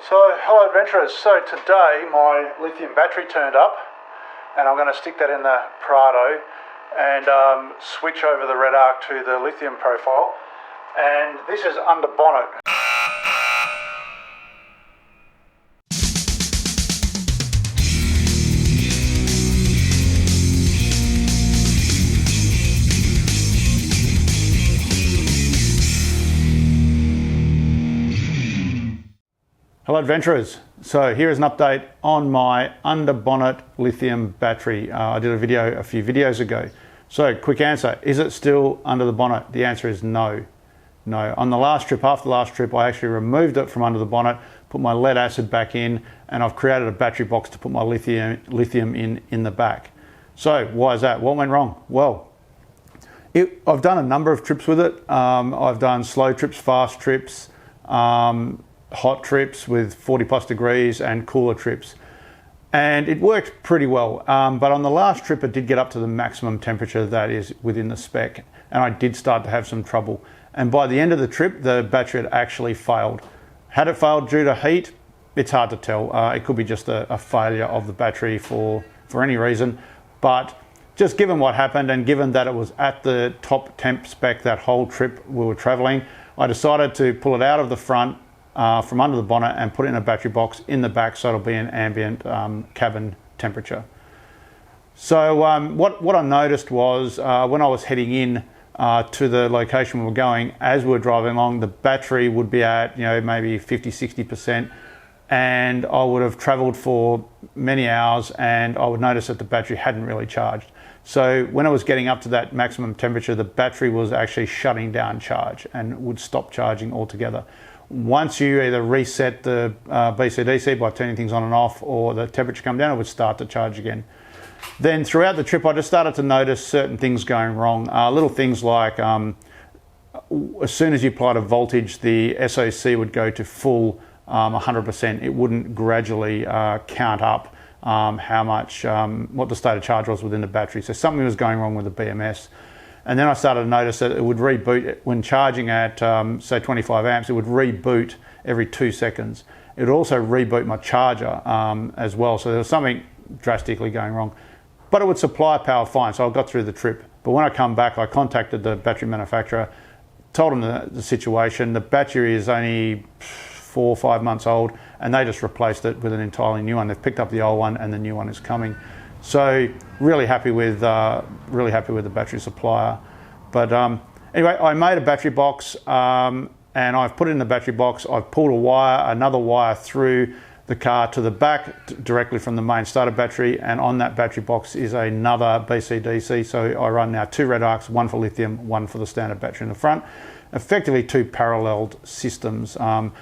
So, hello adventurers. So today my lithium battery turned up and I'm going to stick that in the Prado and switch over the red arc to the lithium profile. And this is under bonnet. Hello adventurers, so here is an update on my under bonnet lithium battery. I did a video a few videos ago. So quick answer, is it still under the bonnet? The answer is no. No, on the last trip, after the last trip, I actually removed it from under the bonnet, put my lead acid back in, and I've created a battery box to put my lithium in the back. So why is that? What went wrong? Well, I've done a number of trips with it. I've done slow trips, fast trips, hot trips with 40 plus degrees and cooler trips, and it worked pretty well, but on the last trip it did get up to the maximum temperature that is within the spec, and I did start to have some trouble, and by the end of the trip the battery had actually failed. Had it failed due to heat? It's hard to tell. It could be just a failure of the battery for any reason, but just given what happened and given that it was at the top temp spec that whole trip we were traveling, I decided to pull it out of the front from under the bonnet and put it in a battery box in the back so it'll be an ambient cabin temperature. So what I noticed was when I was heading in to the location we were going, as we were driving along, the battery would be at maybe 50-60%, and I would have traveled for many hours and I would notice that the battery hadn't really charged. So when I was getting up to that maximum temperature, the battery was actually shutting down charge and would stop charging altogether. Once you either reset the BCDC by turning things on and off, or the temperature come down, it would start to charge again. Then throughout the trip, I just started to notice certain things going wrong. Little things like as soon as you applied a voltage, the SOC would go to full 100%. It wouldn't gradually count up how much, what the state of charge was within the battery. So something was going wrong with the BMS. And then I started to notice that it would reboot when charging at say 25 amps. It would reboot every 2 seconds. It would also reboot my charger as well. So there was something drastically going wrong, but it would supply power fine. So I got through the trip. But when I come back, I contacted the battery manufacturer, told them the situation. The battery is only 4 or 5 months old, and they just replaced it with an entirely new one. They've picked up the old one, and the new one is coming. So really happy with the battery supplier. But anyway, I made a battery box and I've put it in the battery box. I've pulled another wire through the car to the back directly from the main starter battery, and on that battery box is another BCDC. So I run now 2 red arcs, one for lithium, one for the standard battery in the front. Effectively 2 paralleled systems. One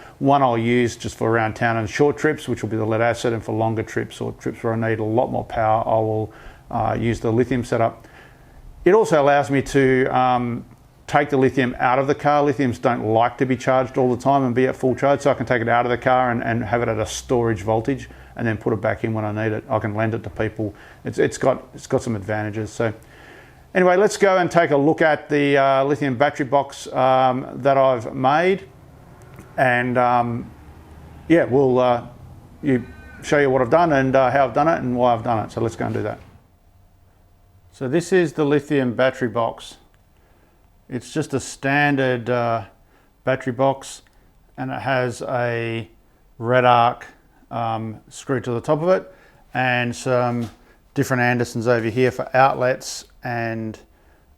I'll use just for around town and short trips, which will be the lead acid, and for longer trips or trips where I need a lot more power, I will use the lithium setup. It also allows me to take the lithium out of the car. Lithiums don't like to be charged all the time and be at full charge, so I can take it out of the car and have it at a storage voltage and then put it back in when I need it. I can lend it to people. It's got some advantages. So anyway, let's go and take a look at the lithium battery box that I've made, and yeah, we'll show you what I've done and how I've done it and why I've done it. So let's go and do that. So this is the lithium battery box. It's just a standard battery box, and it has a red arc screwed to the top of it, and some different Andersons over here for outlets and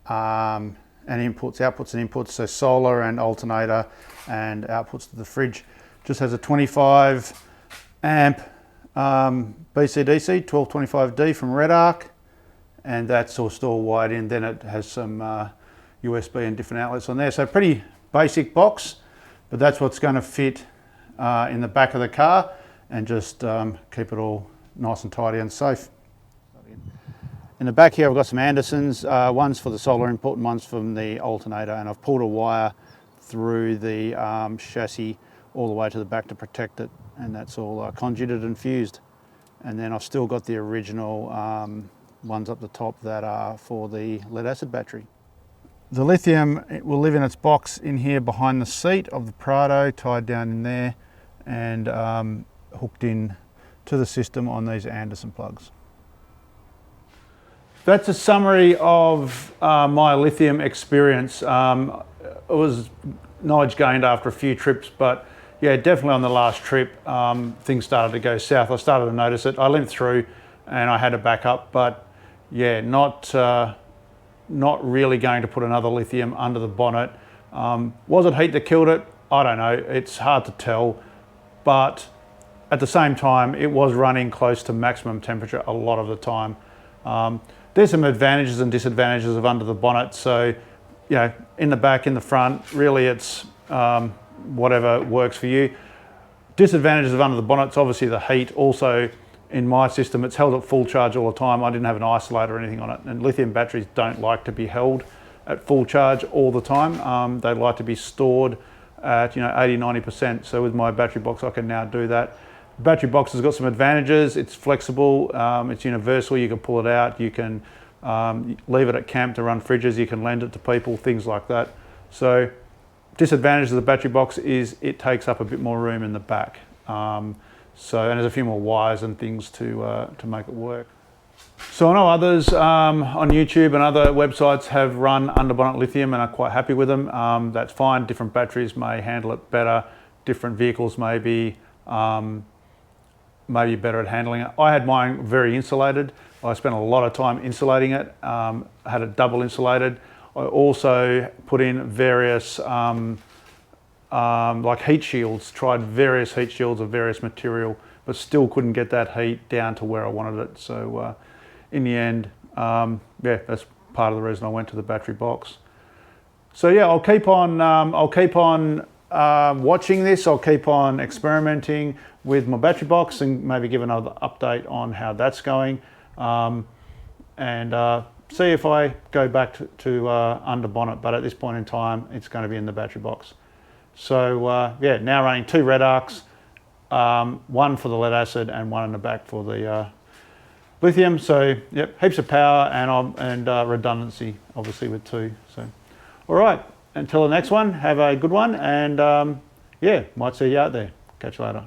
inputs, outputs and inputs, so solar and alternator and outputs to the fridge. Just has a 25 amp BCDC 1225D from red arc, and that's all still wired in. Then it has some USB and different outlets on there. So pretty basic box, but that's what's going to fit in the back of the car and just keep it all nice and tidy and safe. In the back here I've got some Andersons, one's for the solar input and one's from the alternator, and I've pulled a wire through the chassis all the way to the back to protect it, and that's all conduited and fused. And then I've still got the original ones up the top that are for the lead acid battery. The lithium, it will live in its box in here behind the seat of the Prado, tied down in there, and hooked in to the system on these Anderson plugs. That's a summary of my lithium experience. It was knowledge gained after a few trips, but yeah, definitely on the last trip, things started to go south. I started to notice it. I limped through and I had to back up, but yeah, not really going to put another lithium under the bonnet. Was it heat that killed it? I don't know. It's hard to tell, but at the same time, it was running close to maximum temperature a lot of the time. There's some advantages and disadvantages of under the bonnet. So, you know, in the back, in the front, really it's whatever works for you. Disadvantages of under the bonnet's obviously the heat. Also, in my system, it's held at full charge all the time. I didn't have an isolator or anything on it. And lithium batteries don't like to be held at full charge all the time. They like to be stored at 80, 90%. So with my battery box, I can now do that. Battery box has got some advantages. It's flexible, it's universal. You can pull it out. You can leave it at camp to run fridges. You can lend it to people, things like that. So disadvantage of the battery box is it takes up a bit more room in the back. And there's a few more wires and things to make it work. So I know others on YouTube and other websites have run under bonnet lithium and are quite happy with them. That's fine. Different batteries may handle it better. Different vehicles may be better at handling it. I had mine very insulated. I spent a lot of time insulating it. I had it double insulated. I also put in various like heat shields, tried various heat shields of various material, but still couldn't get that heat down to where I wanted it. So in the end, yeah, that's part of the reason I went to the battery box. So yeah, I'll keep on watching this. I'll keep on experimenting with my battery box and maybe give another update on how that's going, and see if I go back to under bonnet. But at this point in time, it's going to be in the battery box. So yeah, now running 2 red arcs, one for the lead acid and one in the back for the lithium. So yep, heaps of power and redundancy, obviously, with 2. So all right, until the next one, have a good one, and yeah, might see you out there. Catch you later.